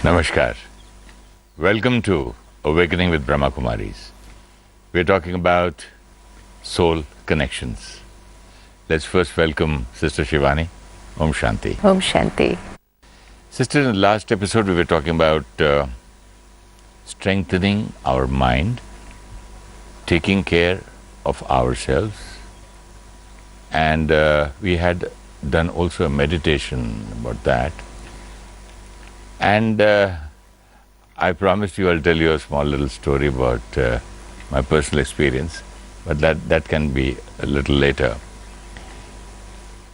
Namaskar. Welcome to Awakening with Brahmakumaris. We're talking about soul connections. Let's first welcome Sister Shivani. Om Shanti. Om Shanti. Sister, in the last episode we were talking about strengthening our mind, taking care of ourselves, and we had done also a meditation about that. And I promised you I'll tell you a small little story about my personal experience, but that can be a little later.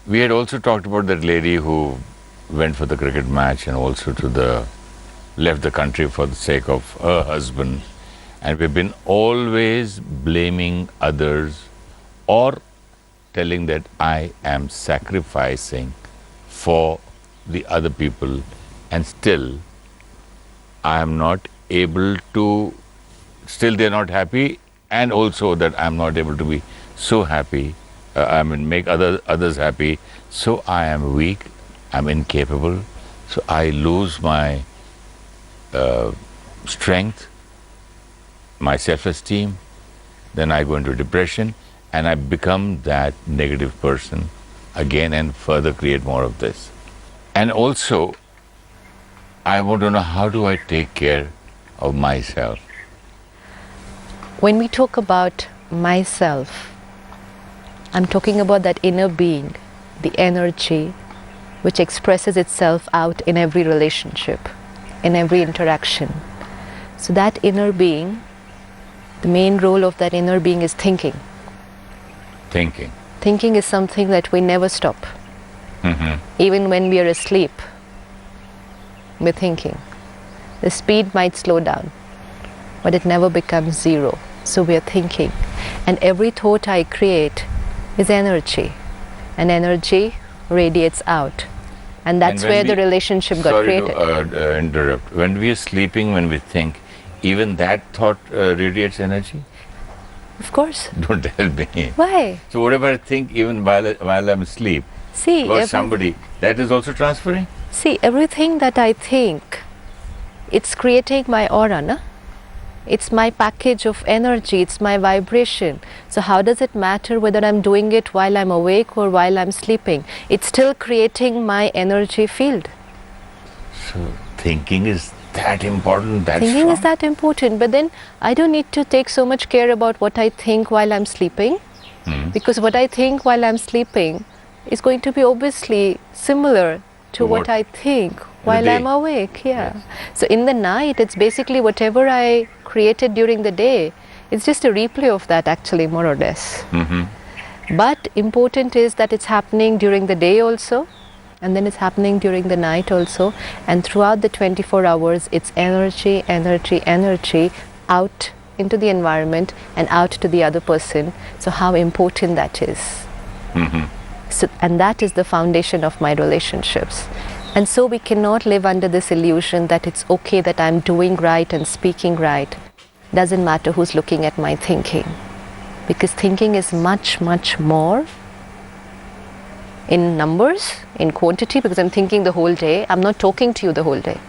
We had also talked about that lady who went for the cricket match and also left the country for the sake of her husband, and we've been always blaming others or telling that I am sacrificing for the other people, and still I am not able to, still they're not happy, and also that I'm not able to be so happy, make others happy, so I am weak, I'm incapable, so I lose my strength, my self-esteem, then I go into depression, and I become that negative person again and further create more of this. And also, I want to know, how do I take care of myself? When we talk about myself, I'm talking about that inner being, the energy which expresses itself out in every relationship, in every interaction. So that inner being, the main role of that inner being is thinking. Thinking. Thinking is something that we never stop. Even when we are asleep, we're thinking. The speed might slow down, but it never becomes zero. So we are thinking. And every thought I create is energy. And energy radiates out. And that's where the relationship got created. Sorry to interrupt. When we are sleeping, when we think, even that thought radiates energy? Of course. Don't tell me. Why? So whatever I think, even while I'm asleep, about somebody, that is also transferring? See, everything that I think, it's creating my aura, no? It's my package of energy, it's my vibration. So how does it matter whether I'm doing it while I'm awake or while I'm sleeping? It's still creating my energy field. So thinking is that important, that Thinking strong? is that important, but then I don't need to take so much care about what I think while I'm sleeping, because what I think while I'm sleeping is going to be obviously similar to what I think while I'm awake. Yes. So in the night, it's basically whatever I created during the day. It's just a replay of that, actually, more or less. But important is that it's happening during the day also, and then it's happening during the night also, and throughout the 24 hours, it's energy, energy, energy out into the environment and out to the other person. So how important that is. So, and that is the foundation of my relationships. And so we cannot live under this illusion that it's okay that I'm doing right and speaking right. Doesn't matter who's looking at my thinking. Because thinking is much, much more in numbers, in quantity, because I'm thinking the whole day. I'm not talking to you the whole day.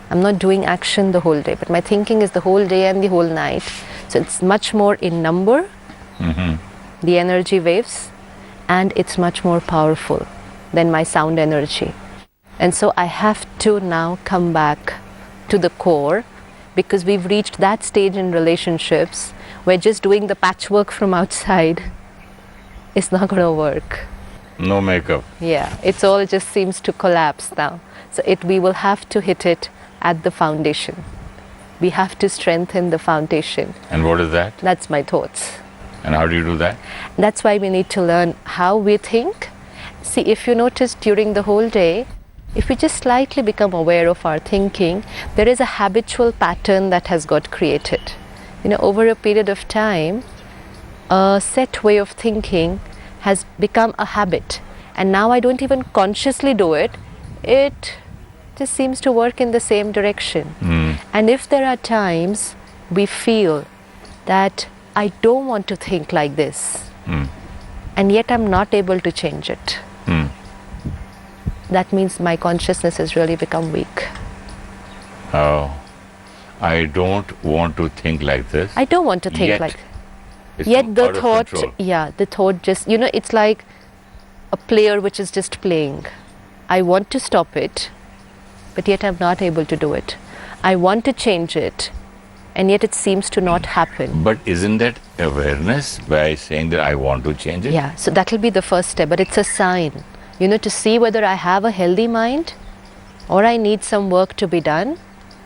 I'm not doing action the whole day, but my thinking is the whole day and the whole night. So it's much more in number, the energy waves, and it's much more powerful than my sound energy. And so I have to now come back to the core, because we've reached that stage in relationships where just doing the patchwork from outside is not going to work. No makeup. Yeah, it's all just seems to collapse now. So we will have to hit it at the foundation. We have to strengthen the foundation. And what is that? That's my thoughts. And how do you do that? That's why we need to learn how we think. See, if you notice during the whole day, if we just slightly become aware of our thinking, there is a habitual pattern that has got created. Over a period of time, a set way of thinking has become a habit. And now I don't even consciously do it. It just seems to work in the same direction. And if there are times we feel that I don't want to think like this, and yet I'm not able to change it, that means my consciousness has really become weak. Oh, I don't want to think like this. I don't want to think Yet like. it's Yet the out of thought, control. the thought just, it's like a player which is just playing. I want to stop it, but yet I'm not able to do it. I want to change it, and yet it seems to not happen. But isn't that awareness by saying that I want to change it? Yeah, so that will be the first step, but it's a sign, to see whether I have a healthy mind or I need some work to be done,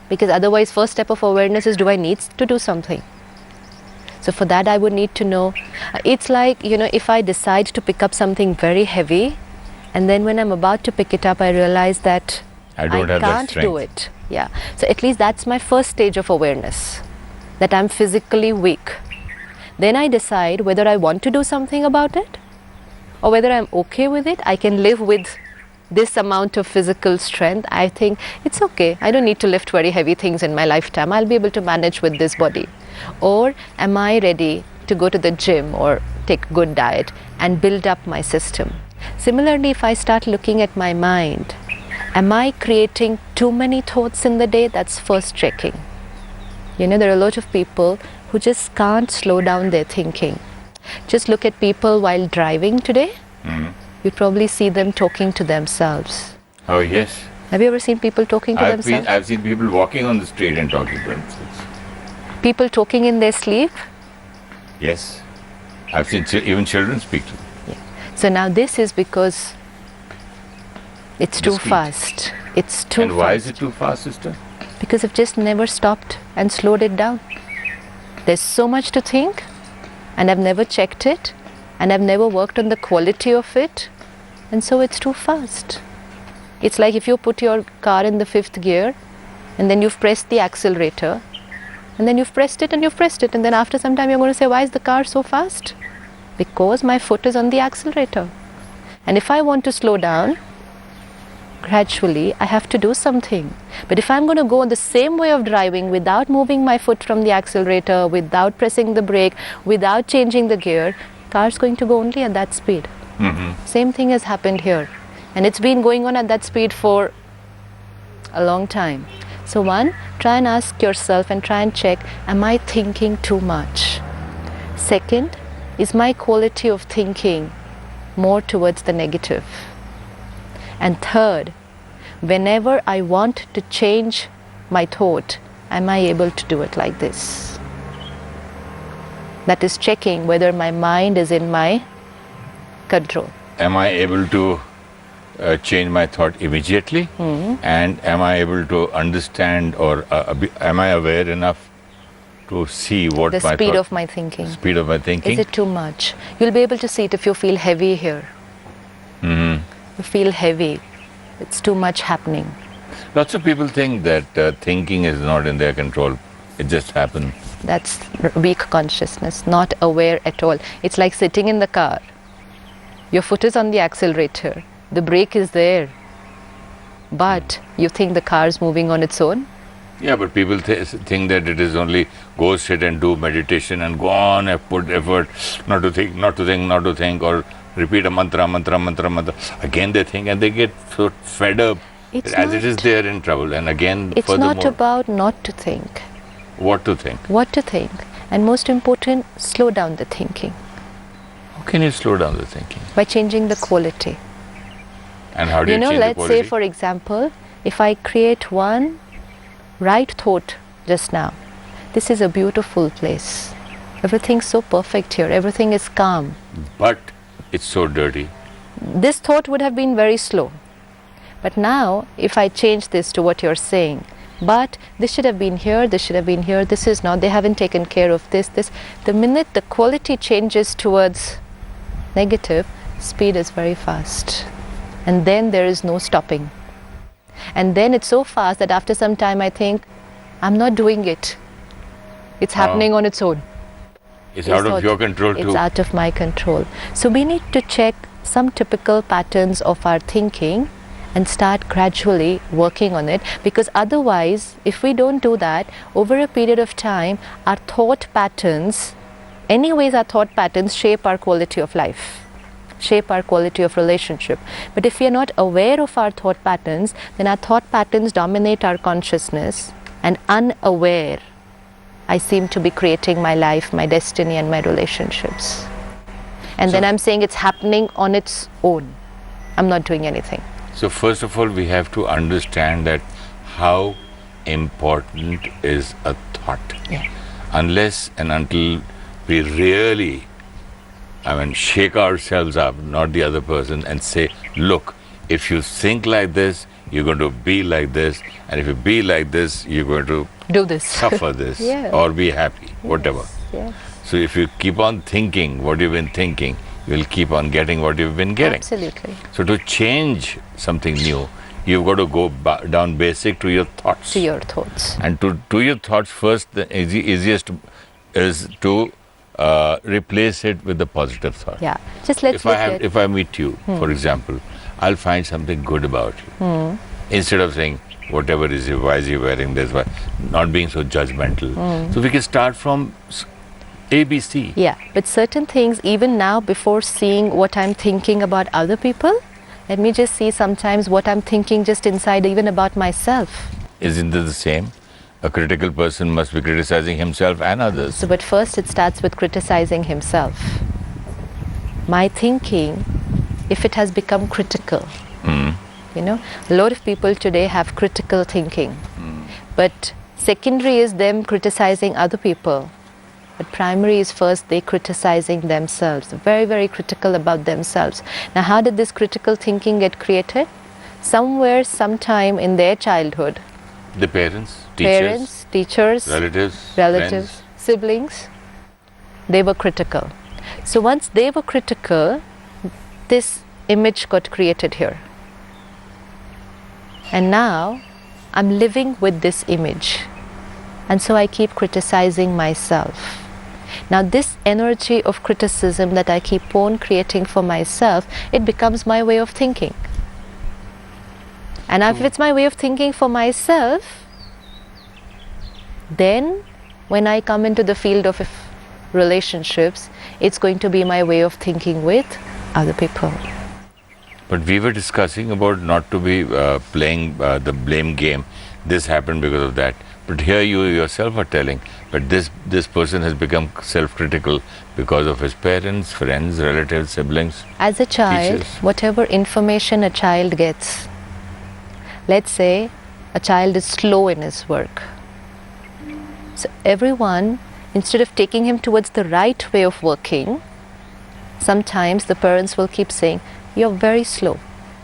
because otherwise first step of awareness is, do I need to do something? So for that I would need to know. It's like, if I decide to pick up something very heavy, and then when I'm about to pick it up I realize that I don't have that can't strength. do it. Yeah, so at least that's my first stage of awareness, that I'm physically weak. Then I decide whether I want to do something about it or whether I'm okay with it. I can live with this amount of physical strength. I think it's okay. I don't need to lift very heavy things in my lifetime. I'll be able to manage with this body. Or am I ready to go to the gym or take good diet and build up my system? Similarly, if I start looking at my mind, am I creating too many thoughts in the day? That's first checking. There are a lot of people who just can't slow down their thinking. Just look at people while driving today. You probably see them talking to themselves. Oh, yes. Have you ever seen people talking to themselves? I've seen people walking on the street and talking to themselves. People talking in their sleep? Yes. I've seen even children speak to them. So now this is because it's too speed. fast. It's too fast. And why is it too fast, sister? Because I've just never stopped and slowed it down. There's so much to think, and I've never checked it, and I've never worked on the quality of it, and so it's too fast. It's like if you put your car in the 5th gear, and then you've pressed the accelerator, and then you've pressed it, and and then after some time you're going to say, why is the car so fast? Because my foot is on the accelerator. And if I want to slow down, gradually I have to do something. But if I'm going to go the same way of driving without moving my foot from the accelerator, without pressing the brake, without changing the gear, car's going to go only at that speed. Same thing has happened here, and it's been going on at that speed for a long time. So one, try and ask yourself and try and check, am I thinking too much? Second, is my quality of thinking more towards the negative? And third, whenever I want to change my thought, am I able to do it like this? That is checking whether my mind is in my control. Am I able to change my thought immediately? And am I able to understand, or am I aware enough to see what The my speed thought, of my thinking. speed of my thinking? Is it too much? You'll be able to see it if you feel heavy here. You feel heavy. It's too much happening. Lots of people think that thinking is not in their control. It just happens. That's weak consciousness, not aware at all. It's like sitting in the car. Your foot is on the accelerator. The brake is there. But you think the car is moving on its own? Yeah, but people think that it is only go sit and do meditation and go on and put effort not to think, not to think, not to think, or repeat a mantra. Again they think and they get so fed up. It's As not, it is, they are in trouble. And again, it's furthermore, not about not to think. what to think. What to think. And most important, slow down the thinking How can you slow down the thinking? by changing the quality. And how do you, change the Let's quality? say, for example, if I create one right thought just now, this is a beautiful place. Everything's so perfect here. Everything is calm. But it's so dirty. This thought would have been very slow. But now, if I change this to what you're saying, but this should have been here, this should have been here, this is not, they haven't taken care of this. The minute the quality changes towards negative, speed is very fast. And then there is no stopping. And then it's so fast that after some time I think, I'm not doing it. It's happening on its own. It's out of your control too. It's out of my control. So we need to check some typical patterns of our thinking and start gradually working on it, because otherwise, if we don't do that, over a period of time, our thought patterns, anyways our thought patterns shape our quality of life, shape our quality of relationship. But if we are not aware of our thought patterns, then our thought patterns dominate our consciousness, and unaware, I seem to be creating my life, my destiny, and my relationships. And then I'm saying it's happening on its own. I'm not doing anything. So first of all, we have to understand that how important is a thought. Yeah. Unless and until we really, shake ourselves up, not the other person, and say, look, if you think like this, you're going to be like this, and if you be like this, you're going to do this, suffer this, yeah. or be happy, whatever. Yes. So if you keep on thinking what you've been thinking, you'll keep on getting what you've been getting. Absolutely. So to change something new, you've got to go down basic to your thoughts. To your thoughts. And to your thoughts first, the easiest is to replace it with the positive thought. Yeah. Just let's if I meet you, for example, I'll find something good about you. Instead of saying, whatever is he, why is he wearing this, why, not being so judgmental. So we can start from ABC. Yeah, but certain things, even now, before seeing what I'm thinking about other people, let me just see sometimes what I'm thinking just inside, even about myself. Isn't it the same? A critical person must be criticizing himself and others. So, but first it starts with criticizing himself. My thinking, if it has become critical, you know, a lot of people today have critical thinking, but secondary is them criticizing other people. But primary is first they criticizing themselves, very, very critical about themselves. Now, how did this critical thinking get created? Somewhere, sometime in their childhood. The parents, teachers, relatives, friends, siblings, they were critical. So once they were critical, this image got created here. And now, I'm living with this image. And so I keep criticizing myself. Now this energy of criticism that I keep on creating for myself, it becomes my way of thinking. And if it's my way of thinking for myself, then when I come into the field of relationships, it's going to be my way of thinking with other people. But we were discussing about not to be playing the blame game. This happened because of that. But here you yourself are telling, but this person has become self-critical because of his parents, friends, relatives, siblings. As a child, teachers. Whatever information a child gets, let's say a child is slow in his work. So everyone, instead of taking him towards the right way of working, sometimes the parents will keep saying, you're very slow.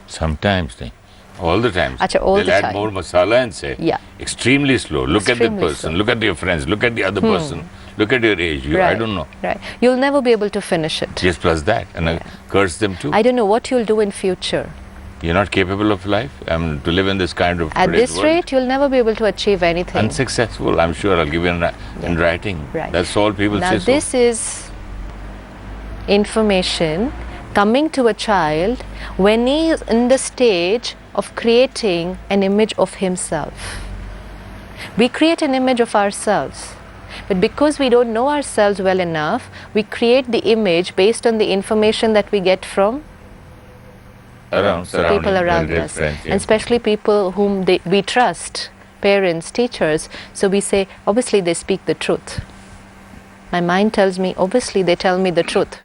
Sometimes, all the time. All They'll the add time. more masala and say, Yeah. extremely slow. Look at that Extremely person, slow. look at your friends, look at the other person, look at your age. I don't know. Right. You'll never be able to finish it. Just plus that. And I curse them too. I don't know what you'll do in future. You're not capable of life. To live in this kind of At today's this world. rate, you'll never be able to achieve anything. Unsuccessful, I'm sure. I'll give you in writing. Right. That's all people Now say. this is information coming to a child when he is in the stage of creating an image of himself. We create an image of ourselves, but because we don't know ourselves well enough, we create the image based on the information that we get from people around us, friends, and especially people whom we trust, parents, teachers. So we say, obviously they speak the truth. My mind tells me, obviously they tell me the truth.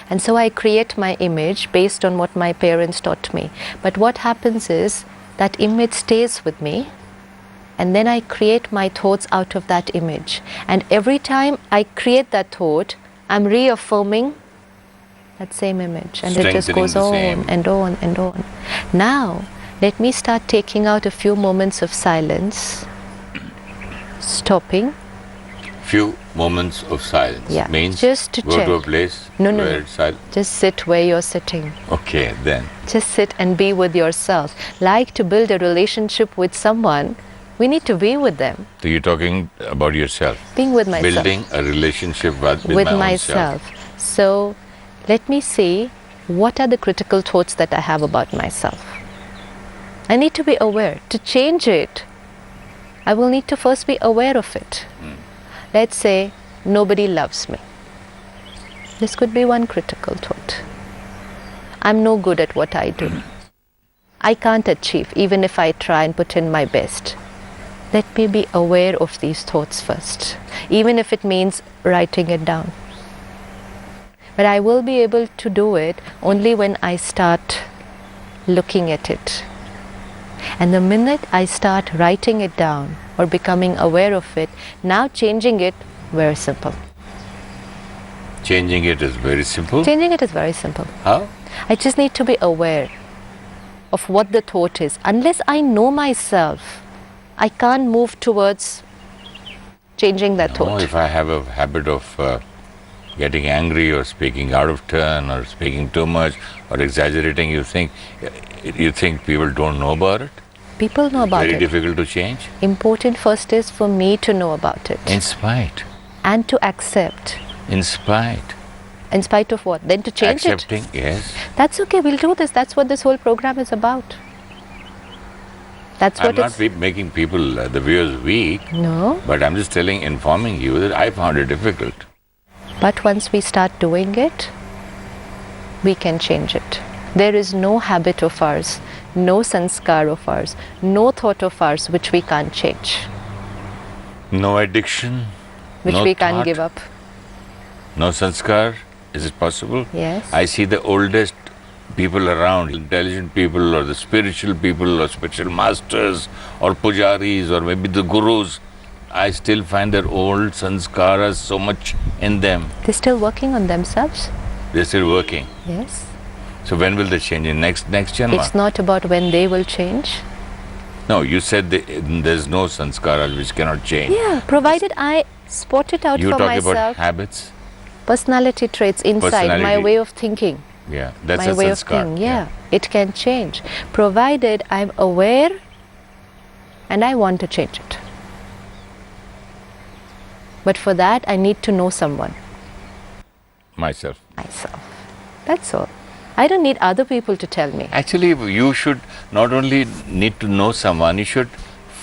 And so I create my image based on what my parents taught me. But what happens is that image stays with me, and then I create my thoughts out of that image. And every time I create that thought, I'm reaffirming that same image. And it just goes on and on and on. Now, let me start taking out a few moments of silence, stopping. Few moments of silence. Yeah, Means just to go check. to a place No. where it's silent. Just sit where you're sitting. Okay, then. Just sit and be with yourself. Like to build a relationship with someone, we need to be with them. So you're talking about yourself. Being with myself. Building a relationship with my myself. own self. So let me see what are the critical thoughts that I have about myself. I need to be aware. To change it, I will need to first be aware of it. Let's say nobody loves me. This could be one critical thought. I'm no good at what I do. I can't achieve even if I try and put in my best. let me be aware of these thoughts first, even if it means writing it down. But I will be able to do it only when I start looking at it. And the minute I start writing it down or becoming aware of it, now changing it, very simple. Changing it is very simple? Changing it is very simple. How? I just need to be aware of what the thought is. Unless I know myself, I can't move towards changing that Oh, thought. if I have a habit of getting angry or speaking out of turn or speaking too much or exaggerating, you think people don't know about it? People know about Very it. difficult to change? Important first is for me to know about it. In spite. And to accept. In spite. In spite of what? Then to change Accepting, it. yes. That's okay, we'll do this. That's what this whole program is about. That's what I'm not making people, the viewers, weak. No. But I'm just informing you that I found it difficult. But once we start doing it, we can change it. There is no habit of ours, no sanskar of ours, no thought of ours which we can't change. No addiction. Which no we can't thought, give up. No sanskar. Is it possible? Yes. I see the oldest people around, intelligent people or the spiritual people or spiritual masters or pujaris or maybe the gurus. I still find their old sanskaras so much in them. They're still working on themselves. They're still working. Yes. So when will they change? In next janma? It's not about when they will change. No, you said there's no sanskaras which cannot change. Yeah, provided I spot it out You for talk myself. about habits. Personality traits inside, my Personality. way of thinking. Yeah, that's My a way of sanskar. thinking, yeah. It can change. Provided I'm aware and I want to change it. But for that, I need to know someone. Myself. Myself. That's all. I don't need other people to tell me. Actually, you should not only need to know someone, you should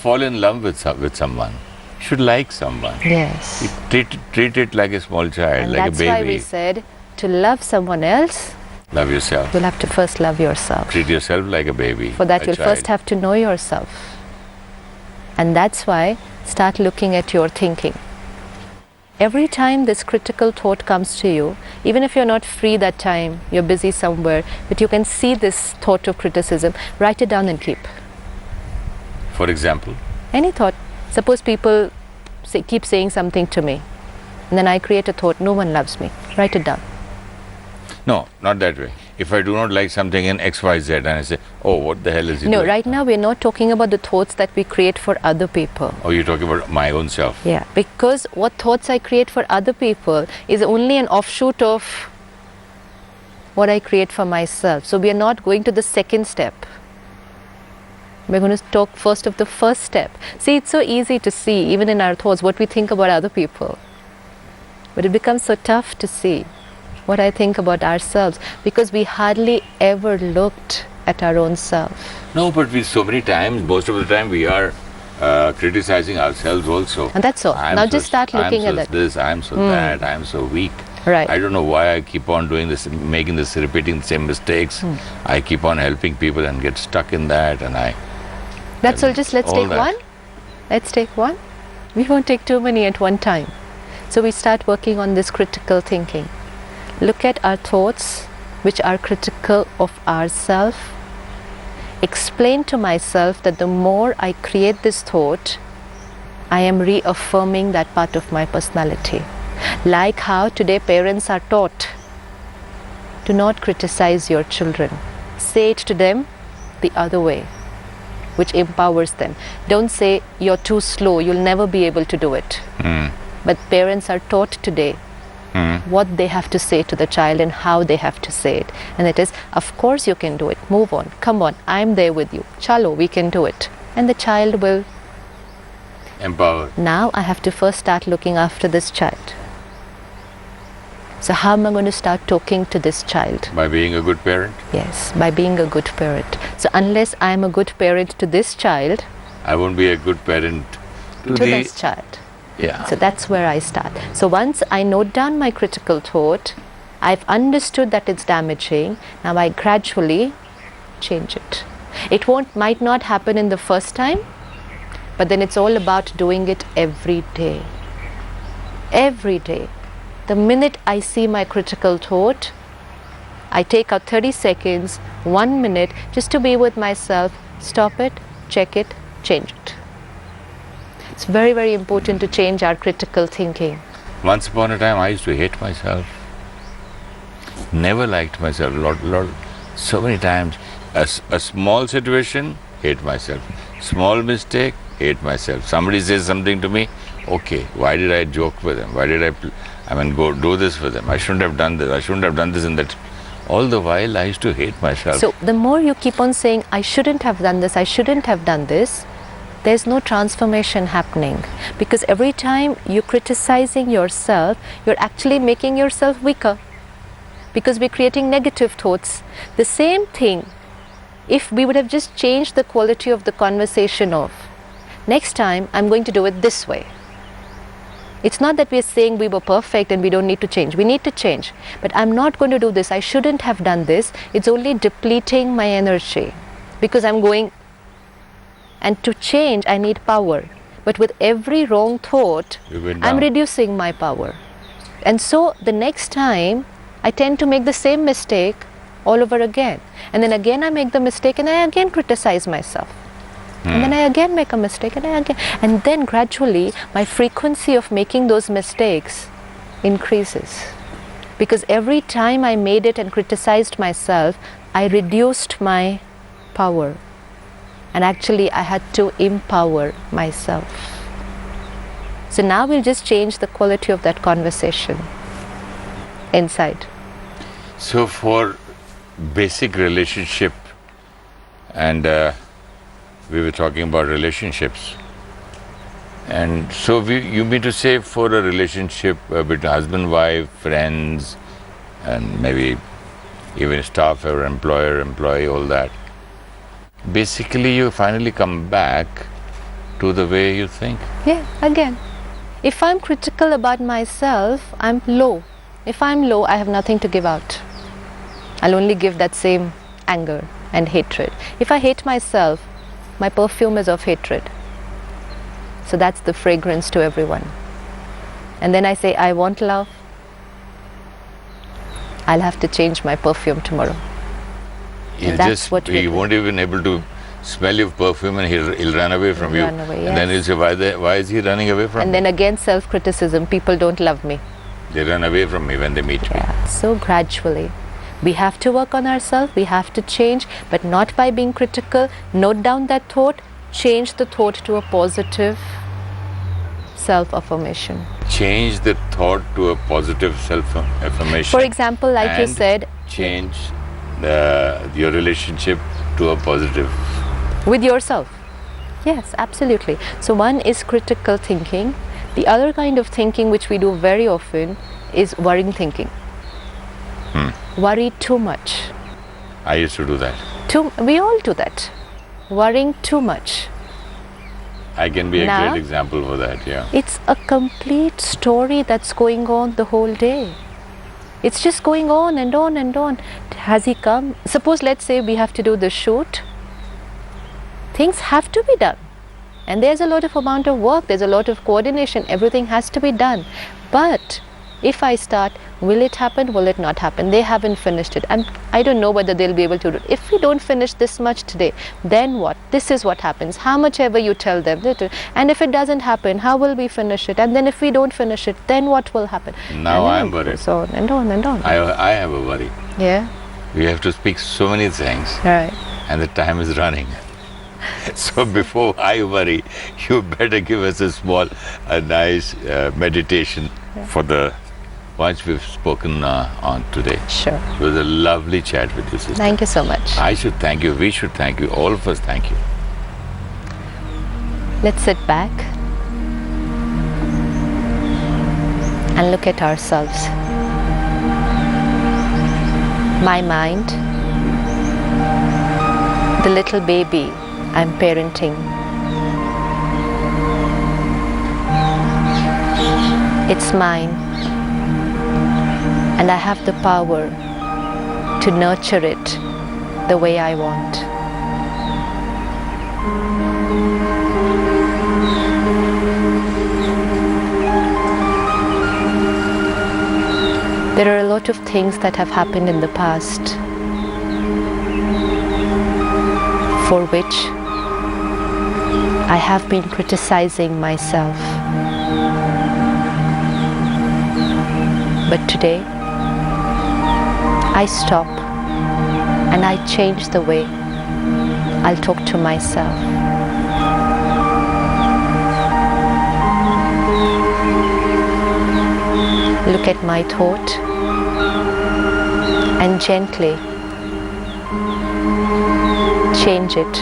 fall in love with someone. You should like someone. Yes. You treat it like a small child, And like that's a baby. why we said to love someone else, Love yourself. you'll have to first love yourself. Treat yourself like a baby. For that, a you'll child. first have to know yourself. And that's why start looking at your thinking. Every time this critical thought comes to you, even if you're not free that time, you're busy somewhere, but you can see this thought of criticism, write it down and keep. For example, Any thought. Suppose people keep saying something to me, and then I create a thought, no one loves me. Write it down. no, not that way. If I do not like something in XYZ and I say, oh, what the hell is he No, doing? right now we're not talking about the thoughts that we create for other people. Oh, you're talking about my own self. Yeah, because what thoughts I create for other people is only an offshoot of what I create for myself. So we are not going to the second step. We're going to talk first of the first step. See, it's so easy to see, even in our thoughts, what we think about other people. But it becomes so tough to see what I think about ourselves because we hardly ever looked at our own self. No, but so many times, most of the time, we are criticizing ourselves also. And that's all. Now just start looking at that. This, I'm so that, I'm so weak. Right. I don't know why I keep on doing this, repeating the same mistakes. I keep on helping people and get stuck in that, and That's all. Just let's all take that. one. Let's take one. We won't take too many at one time. So we start working on this critical thinking. Look at our thoughts which are critical of ourselves. Explain to myself that the more I create this thought, I am reaffirming that part of my personality. Like how today parents are taught, do not criticize your children. Say it to them the other way, which empowers them. Don't say you're too slow, you'll never be able to do it. But parents are taught today what they have to say to the child and how they have to say it. And it is, of course you can do it. Move on. Come on. I'm there with you. Chalo, we can do it. And the child will. empower. Now I have to first start looking after this child. So how am I going to start talking to this child? By being a good parent, Yes, by being a good parent. So unless I am a good parent to this child, I won't be a good parent to to this child. Yeah. So that's where I start. So once I note down my critical thought, I've understood that it's damaging. Now I gradually change it. It might not happen in the first time, But then it's all about doing it every day. Every day. The minute I see my critical thought, I take out 30 seconds, 1 minute, just to be with myself, stop it, check it, change it. It's very, very important to change our critical thinking. Once upon a time, I used to hate myself. Never liked myself. So many times. A small situation, hate myself. Small mistake, hate myself. Somebody says something to me, okay, why did I joke with them? Why did I go do this with them? I shouldn't have done this. I shouldn't have done this and that. All the while, I used to hate myself. So the more you keep on saying, I shouldn't have done this, I shouldn't have done this, there's no transformation happening. Because every time you're criticizing yourself, you're actually making yourself weaker. Because we're creating negative thoughts. The same thing, if we would have just changed the quality of the conversation of, next time I'm going to do it this way. It's not that we're saying we were perfect and we don't need to change. We need to change. But I'm not going to do this. I shouldn't have done this. It's only depleting my energy. Because I'm going, and to change I need power. But with every wrong thought, I'm reducing my power. And so the next time I tend to make the same mistake all over again. And then again I make the mistake and I again criticize myself. And then I again make a mistake and then gradually my frequency of making those mistakes increases. Because every time I made it and criticized myself, I reduced my power. And actually I had to empower myself. So now we'll just change the quality of that conversation inside. So for basic relationship, and we were talking about relationships, and so you mean to say for a relationship between husband, wife, friends, and maybe even staff or employer, employee, all that, basically you finally come back to the way you think? Yeah, again. If I'm critical about myself, I'm low. If I'm low, I have nothing to give out. I'll only give that same anger and hatred. If I hate myself, my perfume is of hatred. So that's the fragrance to everyone. And then I say, I want love. I'll have to change my perfume tomorrow. He won't even able to smell your perfume and he'll run away from you. Away, yes. And then he'll say, why is he running away from me? And then again self-criticism. People don't love me. They run away from me when they meet me. So gradually. We have to work on ourselves, we have to change, but not by being critical. Note down that thought, change the thought to a positive self-affirmation. Change the thought to a positive self-affirmation. For example, like you said, change your relationship to a positive. With yourself. Yes, absolutely. So one is critical thinking. The other kind of thinking which we do very often is worrying thinking. Worry too much. I used to do that. We all do that. Worrying too much. I can be a great example for that, yeah. It's a complete story that's going on the whole day. It's just going on and on and on. Has he come? Suppose, let's say we have to do the shoot. Things have to be done. And there's a lot of amount of work, there's a lot of coordination, everything has to be done. But if I start, will it happen, will it not happen? They haven't finished it. And I don't know whether they'll be able to do it. If we don't finish this much today, then what? This is what happens. How much ever you tell them. And if it doesn't happen, how will we finish it? And then if we don't finish it, then what will happen? Now I am worried. So on and on and on. I have a worry. Yeah. We have to speak so many things. Right. And the time is running. So before I worry, you better give us a nice meditation for the ones we've spoken on today. Sure. It was a lovely chat with you, sister. Thank you so much. I should thank you. We should thank you. All of us thank you. Let's sit back and look at ourselves. My mind, the little baby I'm parenting. It's mine, and I have the power to nurture it the way I want. There are a lot of things that have happened in the past for which I have been criticizing myself. But today, I stop and I change the way I'll talk to myself. Look at my thought and gently change it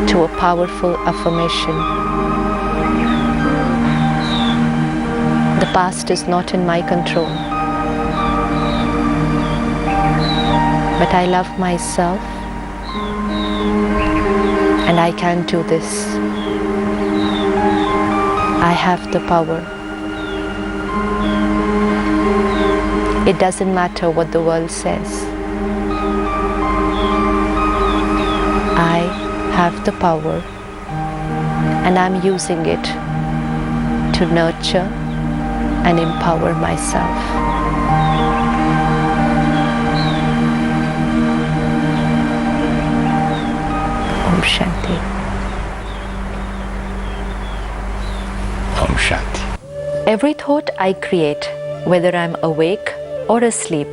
to a powerful affirmation. The past is not in my control, but I love myself and I can do this. I have the power. It doesn't matter what the world says. I have the power and I'm using it to nurture and empower myself. Om Shanti. Om Shanti. Every thought I create, whether I'm awake or asleep,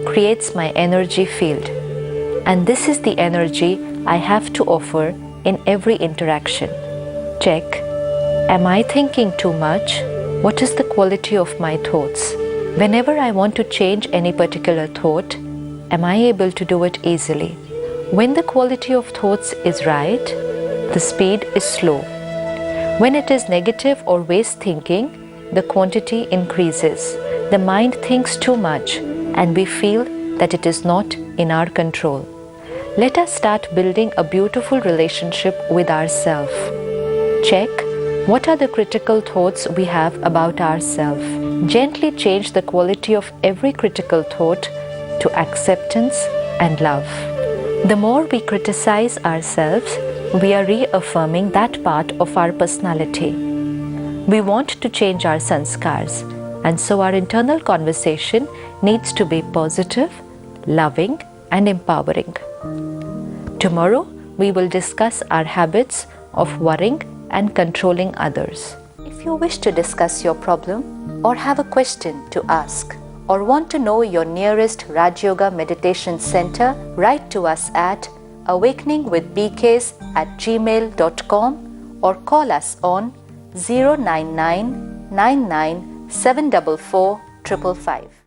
creates my energy field. And this is the energy I have to offer in every interaction. Check. Am I thinking too much? What is the quality of my thoughts? Whenever I want to change any particular thought, am I able to do it easily? When the quality of thoughts is right, the speed is slow. When it is negative or waste thinking, the quantity increases. The mind thinks too much and we feel that it is not in our control. Let us start building a beautiful relationship with ourselves. Check. What are the critical thoughts we have about ourselves? Gently change the quality of every critical thought to acceptance and love. The more we criticize ourselves, we are reaffirming that part of our personality. We want to change our sanskars, and so our internal conversation needs to be positive, loving, and empowering. Tomorrow, we will discuss our habits of worrying and controlling others. If you wish to discuss your problem or have a question to ask or want to know your nearest Rajayoga meditation center, write to us at awakeningwithbks@gmail.com or call us on 099 99 744 555.